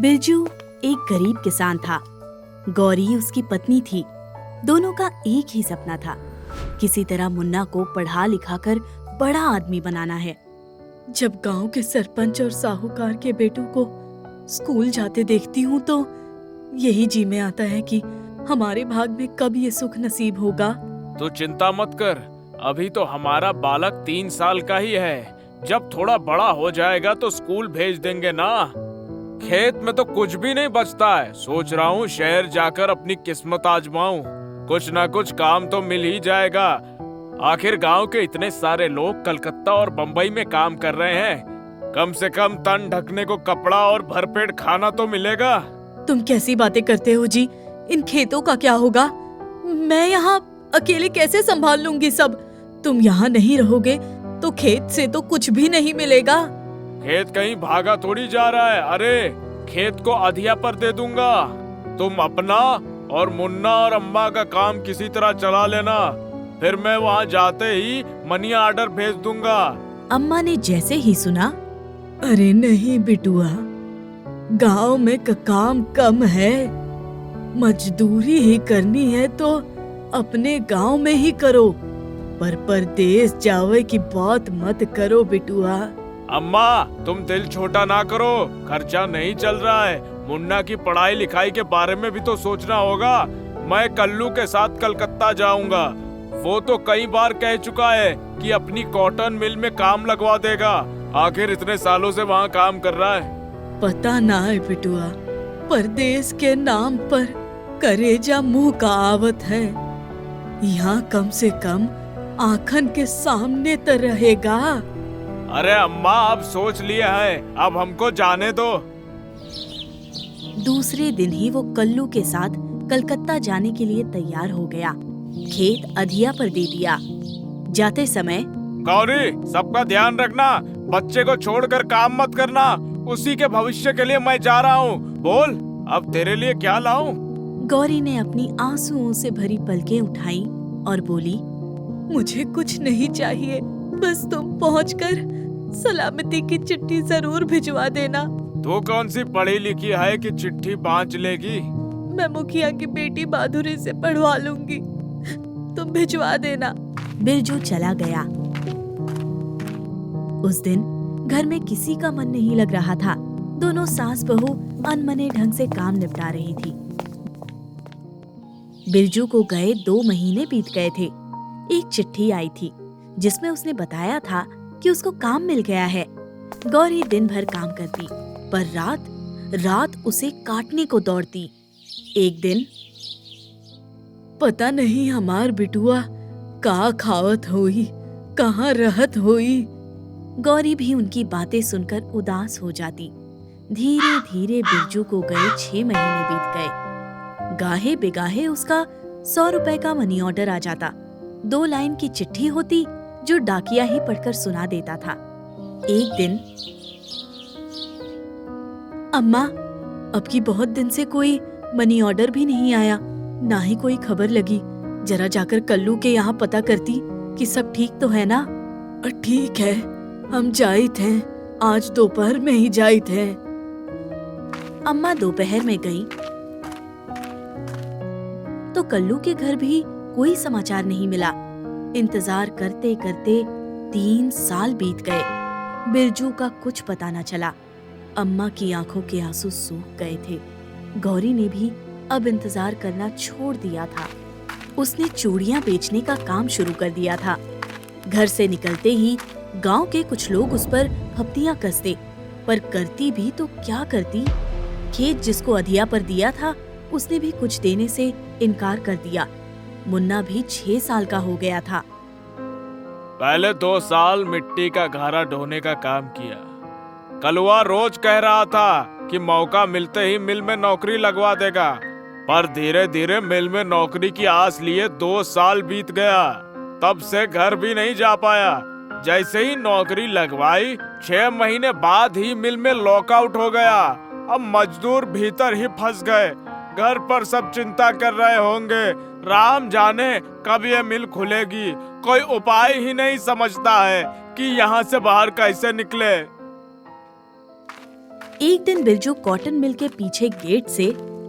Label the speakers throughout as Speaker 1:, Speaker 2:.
Speaker 1: बिरजू एक गरीब किसान था। गौरी उसकी पत्नी थी। दोनों का एक ही सपना था, किसी तरह मुन्ना को पढ़ा लिखा कर बड़ा आदमी बनाना है। जब गांव के सरपंच और साहूकार के बेटों को स्कूल जाते देखती हूँ तो यही जी में आता है कि हमारे भाग में कब ये सुख नसीब होगा।
Speaker 2: तू चिंता मत कर, अभी तो हमारा बालक 3 साल का ही है। जब थोड़ा बड़ा हो जाएगा तो स्कूल भेज देंगे ना। खेत में तो कुछ भी नहीं बचता है। सोच रहा हूँ शहर जाकर अपनी किस्मत आजमाऊं। कुछ ना कुछ काम तो मिल ही जाएगा। आखिर गांव के इतने सारे लोग कलकत्ता और बम्बई में काम कर रहे हैं। कम से कम तन ढकने को कपड़ा और भरपेट खाना तो मिलेगा।
Speaker 1: तुम कैसी बातें करते हो जी? इन खेतों का क्या होगा? मैं यहाँ अकेले कैसे संभाल लूंगी सब? तुम यहाँ नहीं रहोगे तो खेत से तो कुछ भी नहीं मिलेगा।
Speaker 2: खेत कहीं भागा थोड़ी जा रहा है। अरे खेत को अधिया पर दे दूंगा। तुम अपना और मुन्ना और अम्मा का काम किसी तरह चला लेना, फिर मैं वहाँ जाते ही मनी ऑर्डर भेज दूंगा।
Speaker 1: अम्मा ने जैसे ही सुना, अरे नहीं बिटुआ, गांव में काम कम है, मजदूरी ही करनी है तो अपने गांव में ही करो, पर परदेश जावे की बात मत करो बिटुआ।
Speaker 2: अम्मा तुम दिल छोटा ना करो, खर्चा नहीं चल रहा है। मुन्ना की पढ़ाई लिखाई के बारे में भी तो सोचना होगा। मैं कल्लू के साथ कलकत्ता जाऊंगा। वो तो कई बार कह चुका है कि अपनी कॉटन मिल में काम लगवा देगा। आखिर इतने सालों से वहाँ काम कर रहा है।
Speaker 1: पता ना है बिटुआ, परदेश के नाम पर करेजा मुंह का आवत है। यहाँ कम से कम आँखन के सामने तो रहेगा।
Speaker 2: अरे अम्मा अब सोच लिया है, अब हमको जाने दो।
Speaker 1: दूसरे दिन ही वो कल्लू के साथ कलकत्ता जाने के लिए तैयार हो गया। खेत अधिया पर दे दिया। जाते समय,
Speaker 2: गौरी सबका ध्यान रखना, बच्चे को छोड़कर काम मत करना। उसी के भविष्य के लिए मैं जा रहा हूँ। बोल अब तेरे लिए क्या लाऊं?
Speaker 1: गौरी ने अपनी आंसुओं से भरी पलकें उठाई और बोली, मुझे कुछ नहीं चाहिए, बस तुम पहुंचकर सलामती की चिट्ठी जरूर भिजवा देना।
Speaker 2: तू कौन सी पढ़ी लिखी है कि चिट्ठी बांच लेगी?
Speaker 1: मैं मुखिया की बेटी बहादुरी से पढ़वा लूंगी, तुम भिजवा देना। बिरजू चला गया। उस दिन घर में किसी का मन नहीं लग रहा था। दोनों सास बहू अनमने ढंग से काम निपटा रही थी। बिरजू को गए 2 महीने बीत गए थे। एक चिट्ठी आई थी जिसमें उसने बताया था कि उसको काम मिल गया है। गौरी दिन भर काम करती, पर रात उसे काटने को दौड़ती। एक दिन, पता नहीं हमार बिटुआ का खावत होई, कहाँ रहत होई। गौरी भी उनकी बातें सुनकर उदास हो जाती। धीरे धीरे बिरजू को गए 6 महीने बीत गए। गाहे बेगाहे उसका 100 रुपए का मनी ऑर्डर आ जाता। 2 लाइन की चिट्ठी होती जो डाकिया ही पढ़कर सुना देता था। एक दिन, अम्मा, अब की बहुत दिन से कोई मनी ऑर्डर भी नहीं आया, ना ही कोई खबर लगी। जरा जाकर कल्लू के यहाँ पता करती कि सब ठीक तो है ना? ठीक है, हम जाइत हैं, आज दोपहर में ही जाइत हैं। अम्मा दोपहर में गई तो कल्लू के घर भी कोई समाचार नहीं मिला। इंतजार करते करते 3 साल बीत गए। बिरजू का कुछ पता न चला। अम्मा की आंखों के आंसू सूख गए थे। गौरी ने भी अब इंतजार करना छोड़ दिया था। उसने चूड़ियां बेचने का काम शुरू कर दिया था। घर से निकलते ही गांव के कुछ लोग उस पर फप्तियां कसते, पर करती भी तो क्या करती। खेत जिसको अधिया पर दिया था उसने भी कुछ देने से इनकार कर दिया। मुन्ना भी 6 साल का हो गया था।
Speaker 2: पहले 2 साल मिट्टी का घारा ढोने का काम किया। कलुआ रोज कह रहा था कि मौका मिलते ही मिल में नौकरी लगवा देगा, पर धीरे धीरे मिल में नौकरी की आस लिए 2 साल बीत गया। तब से घर भी नहीं जा पाया। जैसे ही नौकरी लगवाई 6 महीने बाद ही मिल में लॉकआउट हो गया। अब मजदूर भीतर ही फंस गए। घर पर सब चिंता कर रहे होंगे, राम जाने कब ये मिल खुलेगी। कोई उपाय ही नहीं समझता है कि यहाँ से बाहर कैसे निकले।
Speaker 1: एक दिन बिरजू कॉटन मिल के पीछे गेट से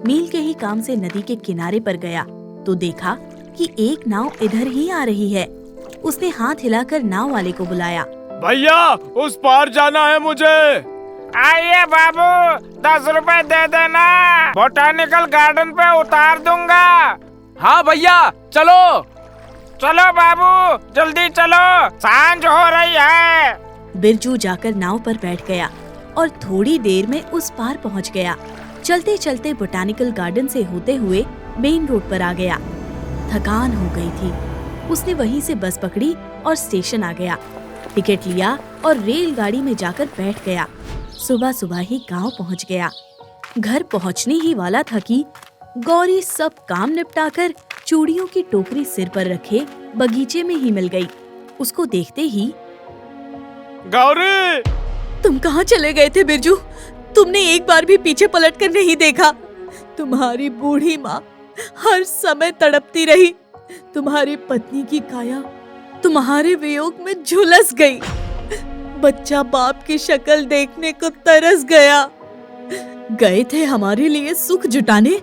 Speaker 1: मील के ही काम से नदी के किनारे पर गया तो देखा कि एक नाव इधर ही आ रही है। उसने हाथ हिलाकर नाव वाले को बुलाया।
Speaker 2: भैया उस पार जाना है मुझे।
Speaker 3: आइए बाबू, 10 रुपए दे देना, बोटानिकल गार्डन पे उतार दूंगा।
Speaker 2: हाँ भैया चलो।
Speaker 3: चलो बाबू, जल्दी चलो, सांझ हो रही है।
Speaker 1: बिरजू जाकर नाव पर बैठ गया और थोड़ी देर में उस पार पहुंच गया। चलते चलते बोटानिकल गार्डन से होते हुए मेन रोड पर आ गया। थकान हो गई थी। उसने वहीं से बस पकड़ी और स्टेशन आ गया। टिकट लिया और रेलगाड़ी में जाकर बैठ गया। सुबह सुबह ही गांव पहुंच गया। घर पहुंचने ही वाला था कि गौरी सब काम निपटाकर चूड़ियों की टोकरी सिर पर रखे बगीचे में ही मिल गई। उसको देखते ही,
Speaker 2: गौरी,
Speaker 1: तुम कहाँ चले गए थे बिरजू? तुमने एक बार भी पीछे पलट कर नहीं देखा। तुम्हारी बूढ़ी माँ हर समय तड़पती रही। तुम्हारी पत्नी की काया तुम्हारे वियोग में झुलस गई। बच्चा बाप की शक्ल देखने को तरस गया। गए थे हमारे लिए सुख जुटाने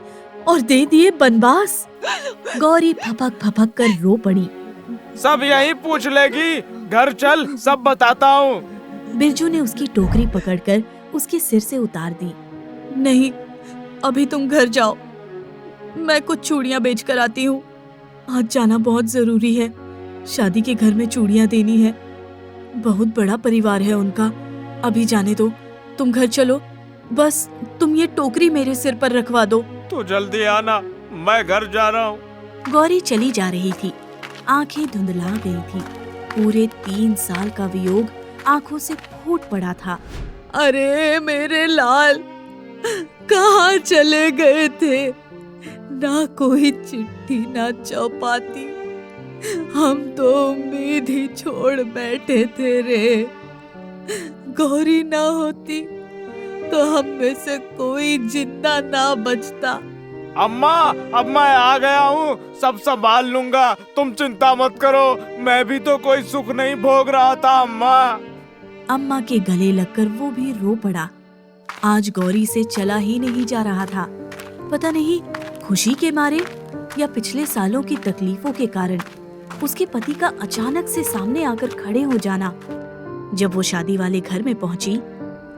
Speaker 1: और दे दिए बनवास। गौरी फपक फपक कर रो पड़ी।
Speaker 2: सब यही पूछ लेगी, घर चल, सब बताता हूँ।
Speaker 1: बिरजू ने उसकी टोकरी पकड़कर उसके सिर से उतार दी। नहीं, अभी तुम घर जाओ, मैं कुछ चूड़ियां बेच कर आती हूँ। आज जाना बहुत जरूरी है। शादी के घर में चूड़ियां देनी है। बहुत बड़ा परिवार है उनका। अभी जाने दो, तुम घर चलो। बस तुम ये टोकरी मेरे सिर पर रखवा दो।
Speaker 2: तू जल्दी आना, मैं घर जा रहा हूँ।
Speaker 1: गौरी चली जा रही थी। आंखें धुंधला गई थी। पूरे 3 साल का वियोग आंखों से फूट पड़ा था। अरे मेरे लाल, कहाँ चले गए थे? ना कोई चिट्ठी, ना चौपाती। हम तो उम्मीद ही छोड़ बैठे थे रे। गौरी ना होती तो हम में से कोई जिंदा ना बचता।
Speaker 2: अम्मा, अब मैं आ गया हूँ, सब संभाल लूंगा, तुम चिंता मत करो। मैं भी तो कोई सुख नहीं भोग रहा था अम्मा।
Speaker 1: अम्मा के गले लगकर वो भी रो पड़ा। आज गौरी से चला ही नहीं जा रहा था। पता नहीं खुशी के मारे या पिछले सालों की तकलीफों के कारण उसके पति का अचानक से सामने आकर खड़े हो जाना। जब वो शादी वाले घर में पहुंची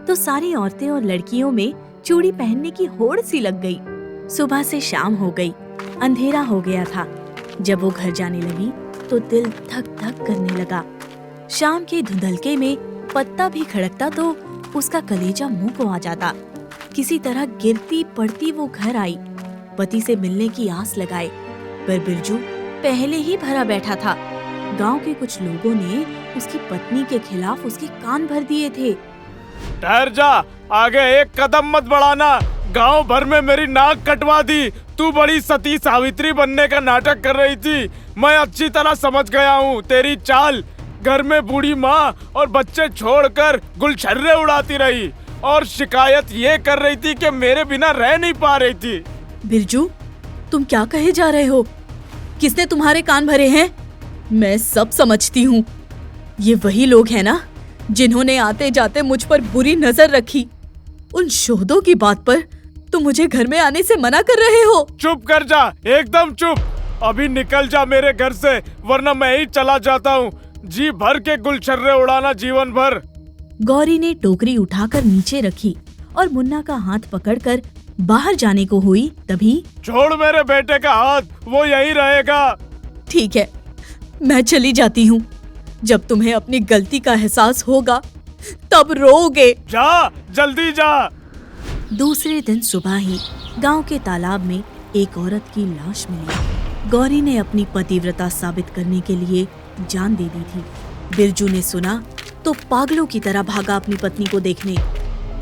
Speaker 1: तो सारी औरतें और लड़कियों में चूड़ी पहनने की होड़ सी लग गई। सुबह से शाम हो गई, अंधेरा हो गया था। जब वो घर जाने लगी तो दिल धक धक करने लगा। शाम के धुंधलके में पत्ता भी खड़कता तो उसका कलेजा मुंह को आ जाता। किसी तरह गिरती पड़ती वो घर आई, पति से मिलने की आस लगाए, पर बिरजू पहले ही भरा बैठा था। गांव के कुछ लोगों ने उसकी पत्नी के खिलाफ उसके कान भर दिए थे।
Speaker 2: ठहर जा, आगे एक कदम मत बढ़ाना। गांव भर में मेरी नाक कटवा दी। तू बड़ी सती सावित्री बनने का नाटक कर रही थी। मैं अच्छी तरह समझ गया हूँ तेरी चाल। घर में बूढ़ी माँ और बच्चे छोड़कर गुलछर्रे उड़ाती रही और शिकायत ये कर रही थी कि मेरे बिना रह नहीं पा रही थी।
Speaker 1: बिरजू, तुम क्या कहे जा रहे हो? किसने तुम्हारे कान भरे हैं? मैं सब समझती हूँ। ये वही लोग हैं ना जिन्होंने आते जाते मुझ पर बुरी नजर रखी। उन शोधों की बात पर तुम मुझे घर में आने से मना कर रहे हो।
Speaker 2: चुप कर जा, एकदम चुप। अभी निकल जा मेरे घर से, वरना मैं ही चला जाता हूँ। जी भर के गुलछर्रे उड़ाना जीवन भर।
Speaker 1: गौरी ने टोकरी उठाकर नीचे रखी और मुन्ना का हाथ पकड़कर बाहर जाने को हुई। तभी,
Speaker 2: छोड़ मेरे बेटे का हाथ, वो यहीं रहेगा।
Speaker 1: ठीक है, मैं चली जाती हूँ। जब तुम्हें अपनी गलती का एहसास होगा तब रोओगे।
Speaker 2: जा, जल्दी जा।
Speaker 1: दूसरे दिन सुबह ही गांव के तालाब में एक औरत की लाश मिली। गौरी ने अपनी पतिव्रता साबित करने के लिए जान दे दी थी। बिरजू ने सुना तो पागलों की तरह भागा अपनी पत्नी को देखने।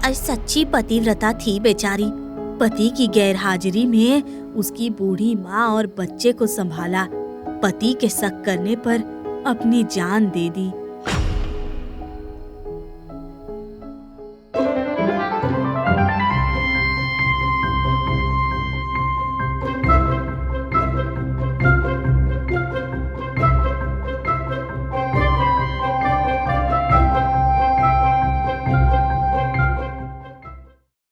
Speaker 1: आज सच्ची पतिव्रता थी बेचारी। पति की गैरहाजिरी में उसकी बूढ़ी माँ और बच्चे को संभाला। पति के शक करने पर अपनी जान दे दी।